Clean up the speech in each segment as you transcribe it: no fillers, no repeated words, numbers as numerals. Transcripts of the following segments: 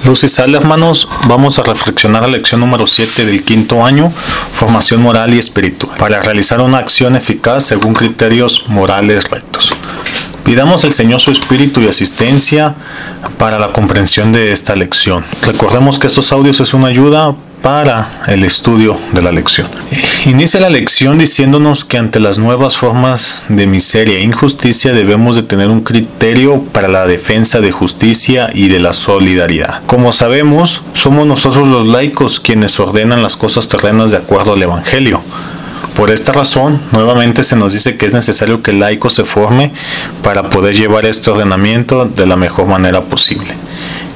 Luz y sal, hermanos, vamos a reflexionar la lección número 7 del quinto año, formación moral y espiritual, para realizar una acción eficaz según criterios morales rectos. Pidamos al Señor su espíritu y asistencia para la comprensión de esta lección. Recordemos que estos audios es una ayuda para el estudio de la lección. Inicia la lección diciéndonos que ante las nuevas formas de miseria e injusticia debemos de tener un criterio para la defensa de justicia y de la solidaridad. Como sabemos, somos nosotros los laicos quienes ordenan las cosas terrenas de acuerdo al Evangelio. Por esta razón, nuevamente se nos dice que es necesario que el laico se forme para poder llevar este ordenamiento de la mejor manera posible.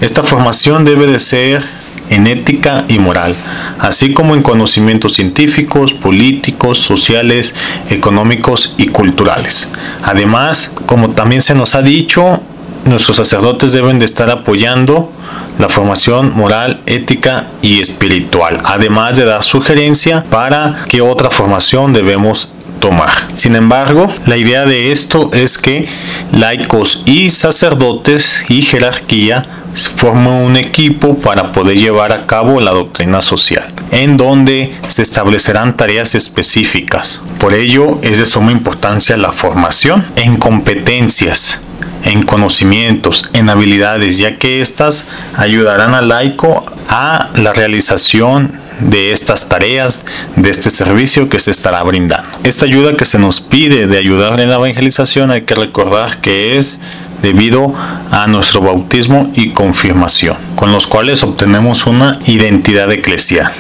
Esta formación debe de ser en ética y moral, así como en conocimientos científicos, políticos, sociales, económicos y culturales. Además, como también se nos ha dicho, nuestros sacerdotes deben de estar apoyando la formación moral, ética y espiritual, además de dar sugerencia para qué otra formación debemos tomar. Sin embargo, la idea de esto es que laicos y sacerdotes y jerarquía forman un equipo para poder llevar a cabo la doctrina social, en donde se establecerán tareas específicas. Por ello, es de suma importancia la formación en competencias, en conocimientos, en habilidades, ya que éstas ayudarán al laico a la realización de estas tareas, de este servicio que se estará brindando. Esta ayuda que se nos pide de ayudar en la evangelización, hay que recordar que es debido a nuestro bautismo y confirmación, con los cuales obtenemos una identidad eclesial.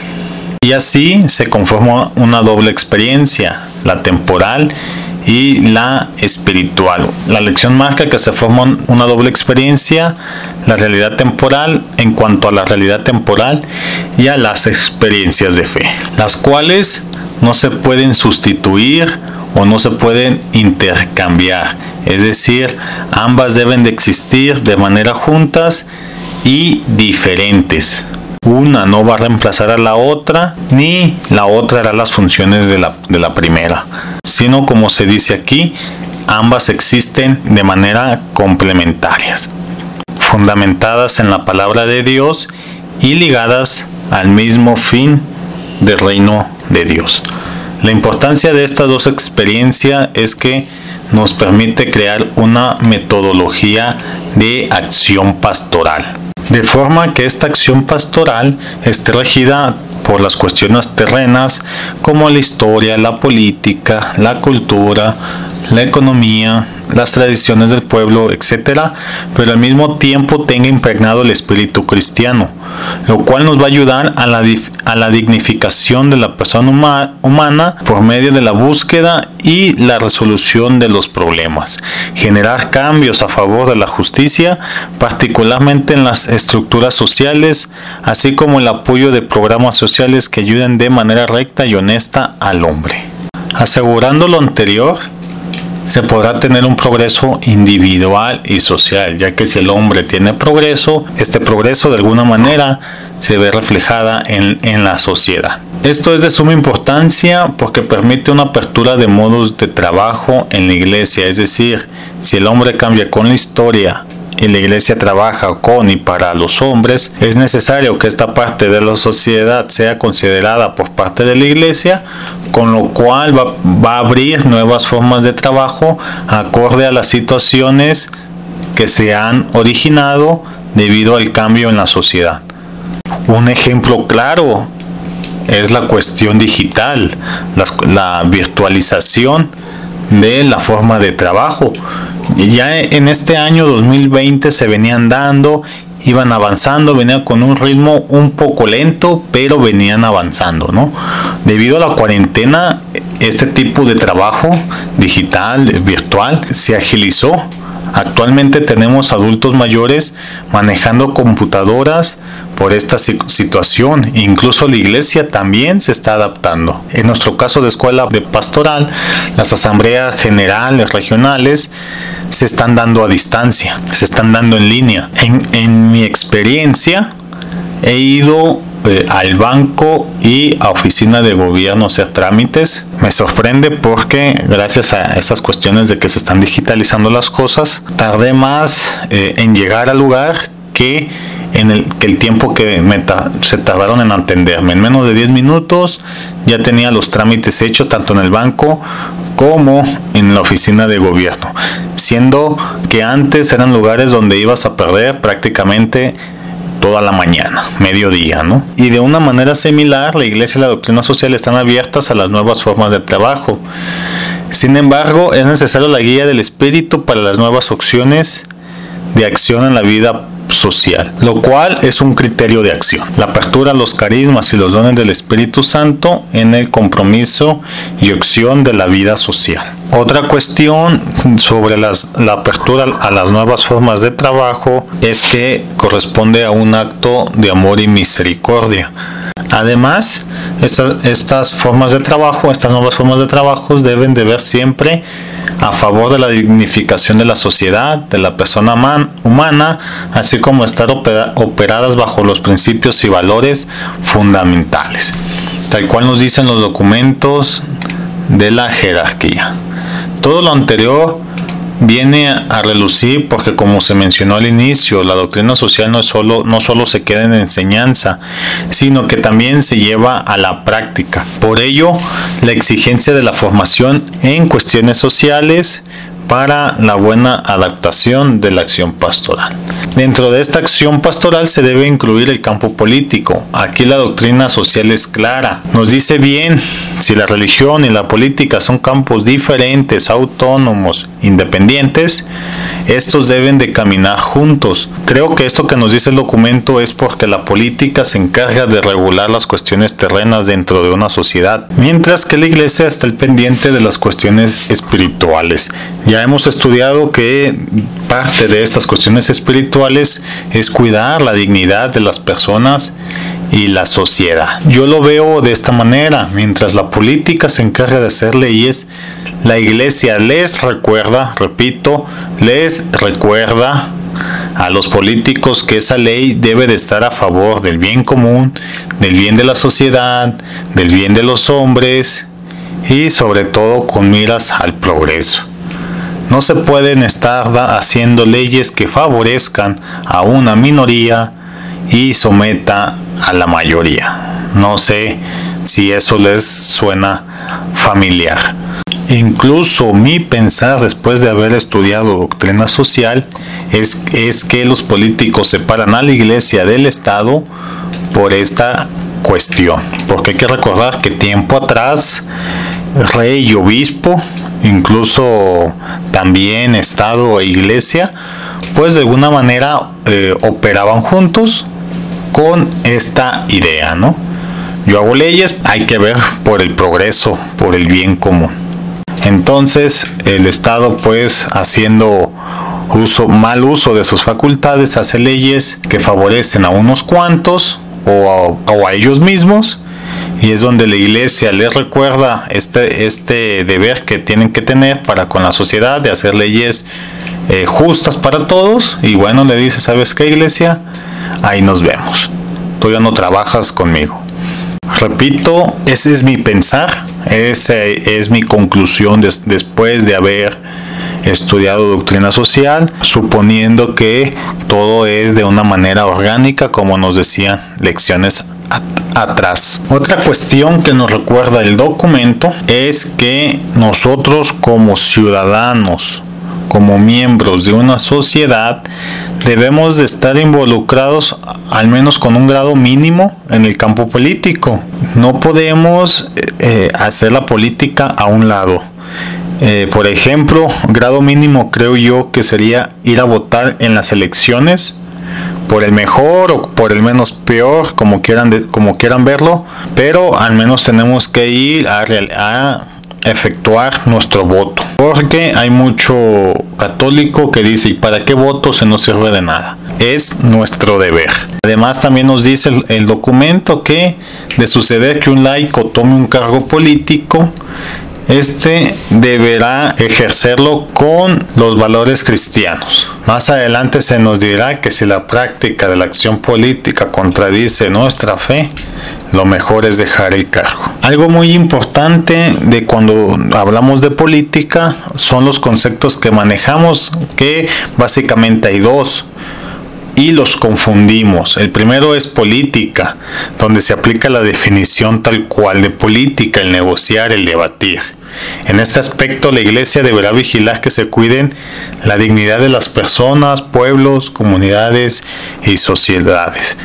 Y así se conforma una doble experiencia, la temporal y la espiritual. La lección marca que se forma una doble experiencia, la realidad temporal en cuanto a la realidad temporal y a las experiencias de fe, las cuales no se pueden sustituir o no se pueden intercambiar, es decir, ambas deben de existir de manera juntas y diferentes. Una no va a reemplazar a la otra, ni la otra hará las funciones de la primera, sino, como se dice aquí, ambas existen de manera complementarias, fundamentadas en la palabra de Dios y ligadas al mismo fin del reino de Dios. La importancia de estas dos experiencias es que nos permite crear una metodología de acción pastoral, de forma que esta acción pastoral esté regida por las cuestiones terrenas como la historia, la política, la cultura, la economía, las tradiciones del pueblo, etc., pero al mismo tiempo tenga impregnado el espíritu cristiano, lo cual nos va a ayudar a la dignificación de la persona humana por medio de la búsqueda y la resolución de los problemas, generar cambios a favor de la justicia, particularmente en las estructuras sociales, así como el apoyo de programas sociales que ayuden de manera recta y honesta al hombre. Asegurando lo anterior, se podrá tener un progreso individual y social, ya que si el hombre tiene progreso, este progreso de alguna manera se ve reflejada en la sociedad. Esto es de suma importancia porque permite una apertura de modos de trabajo en la iglesia, es decir, si el hombre cambia con la historia y la iglesia trabaja con y para los hombres, es necesario que esta parte de la sociedad sea considerada por parte de la iglesia, con lo cual va a abrir nuevas formas de trabajo acorde a las situaciones que se han originado debido al cambio en la sociedad. Un ejemplo claro es la cuestión digital, la virtualización de la forma de trabajo. Ya en este año 2020 se venían dando, iban avanzando, venían con un ritmo un poco lento, pero venían avanzando, ¿no? Debido a la cuarentena, este tipo de trabajo digital, virtual, se agilizó. Actualmente tenemos adultos mayores manejando computadoras por esta situación. Incluso la iglesia también se está adaptando. En nuestro caso de escuela de pastoral, las asambleas generales, regionales, se están dando a distancia, se están dando en línea. En mi experiencia, he ido al banco y a oficina de gobierno a hacer trámites. Me sorprende porque gracias a estas cuestiones de que se están digitalizando las cosas, tardé más en llegar al lugar que en el tiempo que se tardaron en atenderme. En menos de 10 minutos ya tenía los trámites hechos tanto en el banco como en la oficina de gobierno, siendo que antes eran lugares donde ibas a perder prácticamente toda la mañana, mediodía, ¿no? Y de una manera similar, la Iglesia y la doctrina social están abiertas a las nuevas formas de trabajo. Sin embargo, es necesaria la guía del Espíritu para las nuevas opciones de acción en la vida social, lo cual es un criterio de acción. La apertura a los carismas y los dones del Espíritu Santo en el compromiso y acción de la vida social. Otra cuestión sobre la apertura a las nuevas formas de trabajo es que corresponde a un acto de amor y misericordia. Además, estas nuevas formas de trabajo deben de ver siempre a favor de la dignificación de la sociedad, de la persona humana, así como estar operadas bajo los principios y valores fundamentales, tal cual nos dicen los documentos de la jerarquía. Todo lo anterior viene a relucir porque, como se mencionó al inicio, la doctrina social no solo se queda en enseñanza, sino que también se lleva a la práctica. Por ello, la exigencia de la formación en cuestiones sociales para la buena adaptación de la acción pastoral. Dentro de esta acción pastoral se debe incluir el campo político. Aquí la doctrina social es clara. Nos dice bien, si la religión y la política son campos diferentes, autónomos, independientes, estos deben de caminar juntos. Creo que esto que nos dice el documento es porque la política se encarga de regular las cuestiones terrenas dentro de una sociedad, mientras que la iglesia está al pendiente de las cuestiones espirituales. Ya hemos estudiado que parte de estas cuestiones espirituales es cuidar la dignidad de las personas y la sociedad. Yo lo veo de esta manera: mientras la política se encarga de hacer leyes, la iglesia les recuerda a los políticos que esa ley debe de estar a favor del bien común, del bien de la sociedad, del bien de los hombres y sobre todo con miras al progreso. No se pueden estar haciendo leyes que favorezcan a una minoría y someta a la mayoría. No sé si eso les suena familiar. Incluso mi pensar, después de haber estudiado doctrina social, es que los políticos separan a la iglesia del Estado por esta cuestión. Porque hay que recordar que tiempo atrás, rey y obispo, incluso también Estado e iglesia, pues de alguna manera operaban juntos con esta idea, ¿no? Yo hago leyes, hay que ver por el progreso, por el bien común. Entonces el Estado, pues haciendo mal uso de sus facultades, hace leyes que favorecen a unos cuantos o a ellos mismos, y es donde la iglesia les recuerda este deber que tienen que tener para con la sociedad de hacer leyes justas para todos. Y bueno, le dice: ¿sabes qué, iglesia? Ahí nos vemos, tú ya no trabajas conmigo. Repito, ese es mi pensar, esa es mi conclusión después de haber estudiado doctrina social, suponiendo que todo es de una manera orgánica, como nos decían lecciones atrás. Otra cuestión que nos recuerda el documento es que nosotros, como ciudadanos, como miembros de una sociedad, debemos de estar involucrados al menos con un grado mínimo en el campo político. No podemos hacer la política a un lado. Por ejemplo, grado mínimo creo yo que sería ir a votar en las elecciones, por el mejor o por el menos peor, como quieran verlo, pero al menos tenemos que ir a efectuar nuestro voto, porque hay mucho católico que dice: ¿y para qué voto si no sirve de nada? Es nuestro deber. Además, también nos dice el documento que, de suceder que un laico tome un cargo político, este deberá ejercerlo con los valores cristianos. Más adelante se nos dirá que si la práctica de la acción política contradice nuestra fe, lo mejor es dejar el cargo. Algo muy importante de cuando hablamos de política son los conceptos que manejamos, que básicamente hay dos. y los confundimos. El primero es política, donde se aplica la definición tal cual de política, el negociar, el debatir. En este aspecto, la Iglesia deberá vigilar que se cuiden la dignidad de las personas, pueblos, comunidades y sociedades.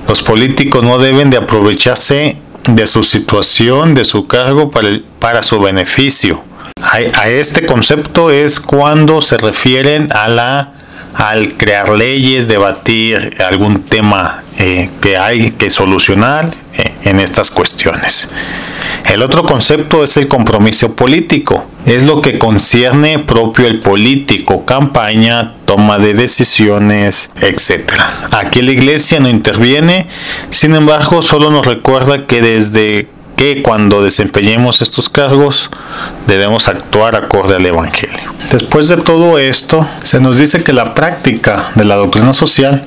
Los políticos no deben de aprovecharse de su situación, de su cargo para su beneficio. A este concepto es cuando se refieren al crear leyes, debatir algún tema que hay que solucionar en estas cuestiones. El otro concepto es el compromiso político. Es lo que concierne propio el político, campaña, toma de decisiones, etc. Aquí la Iglesia no interviene, sin embargo, solo nos recuerda que cuando desempeñemos estos cargos debemos actuar acorde al Evangelio. Después de todo esto, se nos dice que la práctica de la doctrina social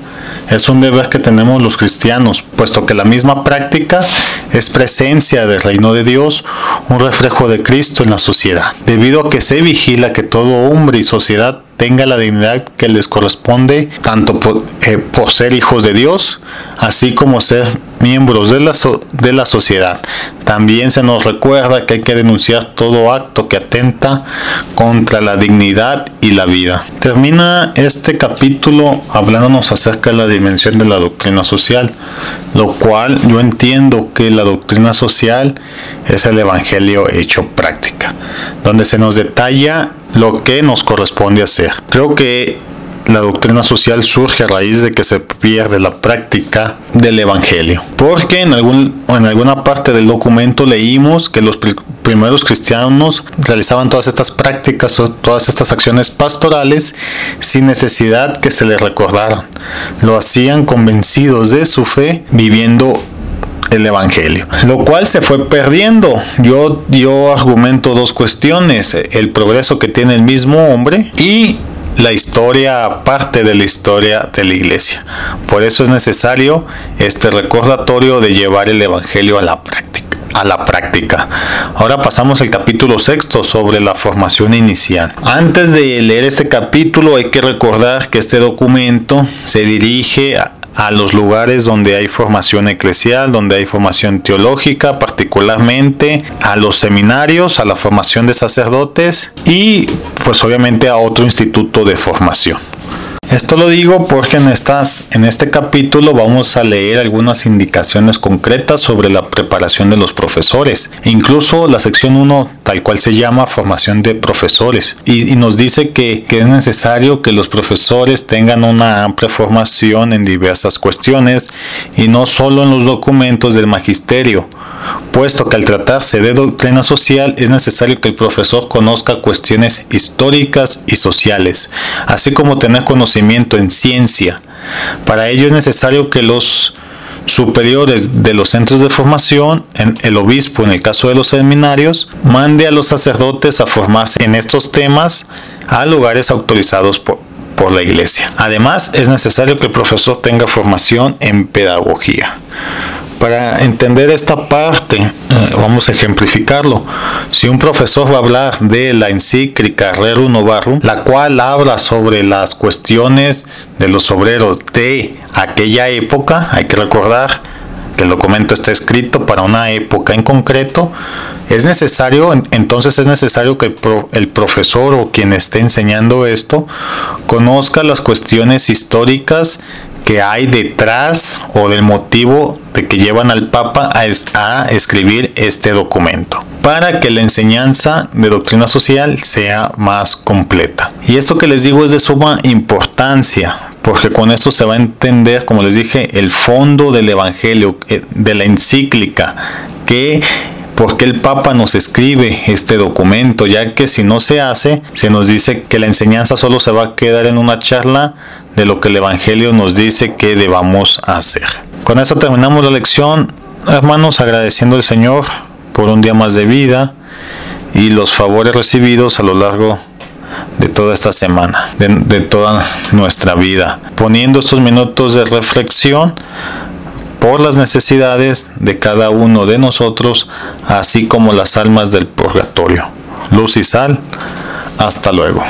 es un deber que tenemos los cristianos, puesto que la misma práctica es presencia del reino de Dios, un reflejo de Cristo en la sociedad, debido a que se vigila que todo hombre y sociedad tenga la dignidad que les corresponde, tanto por ser hijos de Dios, así como ser miembros de la sociedad. También se nos recuerda que hay que denunciar todo acto que atenta contra la dignidad y la vida. Termina este capítulo hablándonos acerca de la dimensión de la doctrina social, lo cual yo entiendo que la doctrina social es el Evangelio hecho práctica, donde se nos detalla lo que nos corresponde hacer. Creo que la doctrina social surge a raíz de que se pierde la práctica del Evangelio, porque en alguna parte del documento leímos que los primeros cristianos realizaban todas estas prácticas o todas estas acciones pastorales sin necesidad que se les recordaran. Lo hacían convencidos de su fe, viviendo el Evangelio, lo cual se fue perdiendo. Yo argumento dos cuestiones: el progreso que tiene el mismo hombre y la historia, parte de la historia de la Iglesia. Por eso es necesario este recordatorio de llevar el Evangelio a la práctica. Ahora pasamos al capítulo 6 sobre la formación inicial. Antes de leer este capítulo hay que recordar que este documento se dirige a los lugares donde hay formación eclesial, donde hay formación teológica, particularmente a los seminarios, a la formación de sacerdotes y pues obviamente a otro instituto de formación. Esto lo digo porque en este capítulo vamos a leer algunas indicaciones concretas sobre la preparación de los profesores. Incluso la sección 1, tal cual se llama, formación de profesores. Y nos dice que es necesario que los profesores tengan una amplia formación en diversas cuestiones y no solo en los documentos del magisterio, puesto que al tratarse de doctrina social es necesario que el profesor conozca cuestiones históricas y sociales, así como tener conocimiento en ciencia. Para ello es necesario que los superiores de los centros de formación, el obispo en el caso de los seminarios, mande a los sacerdotes a formarse en estos temas a lugares autorizados por la Iglesia. Además, es necesario que el profesor tenga formación en pedagogía. Para entender esta parte, vamos a ejemplificarlo. Si un profesor va a hablar de la encíclica Rerum Novarum, la cual habla sobre las cuestiones de los obreros de aquella época, hay que recordar que el documento está escrito para una época en concreto, entonces es necesario que el profesor o quien esté enseñando esto conozca las cuestiones históricas que hay detrás o del motivo de que llevan al Papa a escribir este documento, para que la enseñanza de doctrina social sea más completa. Y esto que les digo es de suma importancia, porque con esto se va a entender, como les dije, el fondo del Evangelio, de la encíclica, porque el Papa nos escribe este documento, ya que si no se hace, se nos dice que la enseñanza solo se va a quedar en una charla de lo que el Evangelio nos dice que debamos hacer. Con esto terminamos la lección, hermanos, agradeciendo al Señor por un día más de vida y los favores recibidos a lo largo de toda esta semana, de toda nuestra vida, poniendo estos minutos de reflexión por las necesidades de cada uno de nosotros, así como las almas del purgatorio. Luz y sal. Hasta luego.